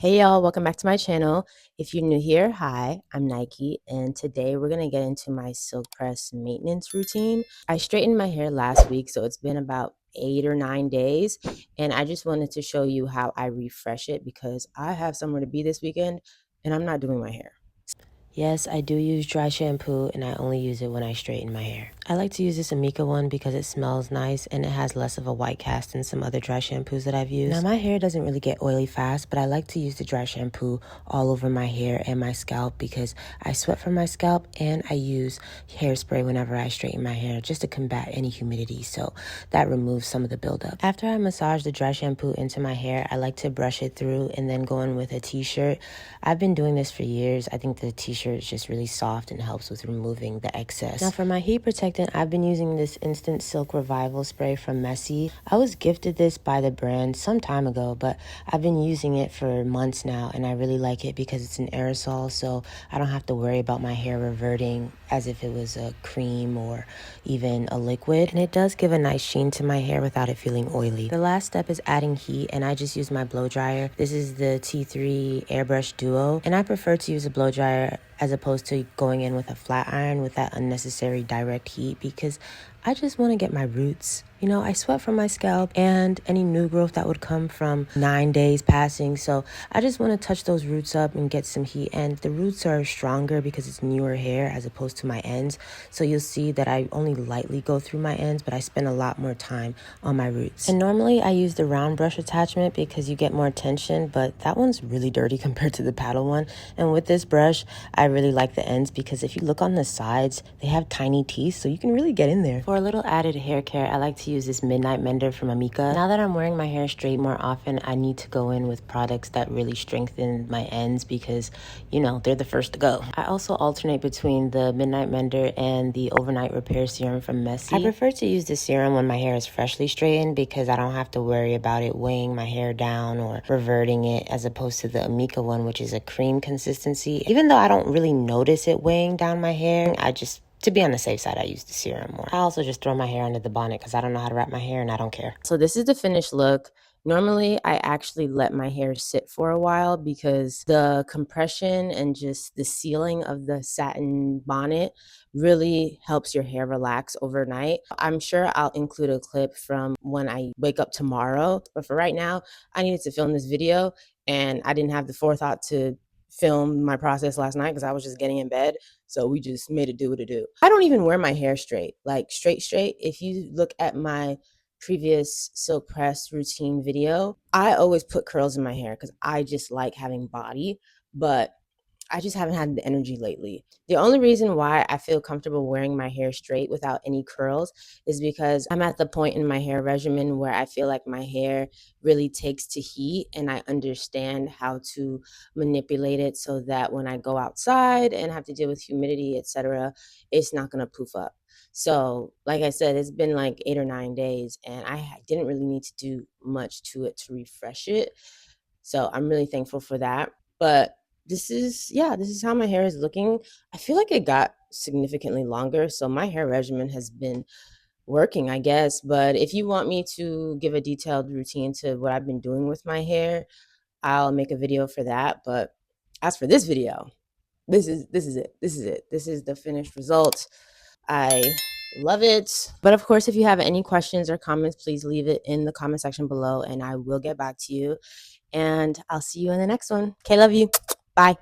Hey y'all, welcome back to my channel. If you're new here, hi, I'm Nike, and today we're gonna get into my silk press maintenance routine. I straightened my hair last week, so it's been about 8 or 9 days, and I just wanted to show you how I refresh it because I have somewhere to be this weekend and I'm not doing my hair. Yes, I do use dry shampoo and I only use it when I straighten my hair. I like to use this amika one because it smells nice and it has less of a white cast than some other dry shampoos that I've used. Now my hair doesn't really get oily fast, but I like to use the dry shampoo all over my hair and my scalp because I sweat from my scalp and I use hairspray whenever I straighten my hair just to combat any humidity, so that removes some of the buildup. After I massage the dry shampoo into my hair, I like to brush it through and then go in with a t-shirt. I've been doing this for years. I think the t-shirt is just really soft and helps with removing the excess. Now for my heat protectant, I've been using this Instant Silk Revival spray from Messy. I was gifted this by the brand some time ago, but I've been using it for months now and I really like it because it's an aerosol, so I don't have to worry about my hair reverting as if it was a cream or even a liquid. And it does give a nice sheen to my hair without it feeling oily. The last step is adding heat, and I just use my blow dryer. This is the T3 airbrush duo, and I prefer to use a blow dryer as opposed to going in with a flat iron with that unnecessary direct heat because I just want to get my roots. You know, I sweat from my scalp and any new growth that would come from 9 days passing. So I just want to touch those roots up and get some heat. And the roots are stronger because it's newer hair as opposed to my ends. So you'll see that I only lightly go through my ends, but I spend a lot more time on my roots. And normally I use the round brush attachment because you get more tension, but that one's really dirty compared to the paddle one. And with this brush, I really like the ends because if you look on the sides, they have tiny teeth, so you can really get in there. For a little added hair care, I like to use this midnight mender from Amika. Now that I'm wearing my hair straight more often, I need to go in with products that really strengthen my ends because, you know, they're the first to go. I also alternate between the midnight mender and the overnight repair serum from Messy. I prefer to use the serum when my hair is freshly straightened because I don't have to worry about it weighing my hair down or reverting it, as opposed to the Amika one, which is a cream consistency. Even though I don't really notice it weighing down my hair, to be on the safe side, I use the serum more. I also just throw my hair under the bonnet because I don't know how to wrap my hair and I don't care. So this is the finished look. Normally, I actually let my hair sit for a while because the compression and just the sealing of the satin bonnet really helps your hair relax overnight. I'm sure I'll include a clip from when I wake up tomorrow, but for right now, I needed to film this video and I didn't have the forethought to film my process last night because I was just getting in bed. So we just made it do what it do. I don't even wear my hair straight, like straight. If you look at my previous silk press routine video, I always put curls in my hair because I just like having body, but I just haven't had the energy lately. The only reason why I feel comfortable wearing my hair straight without any curls is because I'm at the point in my hair regimen where I feel like my hair really takes to heat and I understand how to manipulate it so that when I go outside and have to deal with humidity, etc., it's not going to poof up. So, like I said, it's been like 8 or 9 days and didn't really need to do much to it to refresh it. So, I'm really thankful for that. But this is how my hair is looking. I feel like it got significantly longer, so my hair regimen has been working, I guess. But if you want me to give a detailed routine to what I've been doing with my hair, I'll make a video for that. But as for this video, this is it. This is it. This is the finished result. I love it. But of course, if you have any questions or comments, please leave it in the comment section below and I will get back to you. And I'll see you in the next one. Okay, love you. Bye.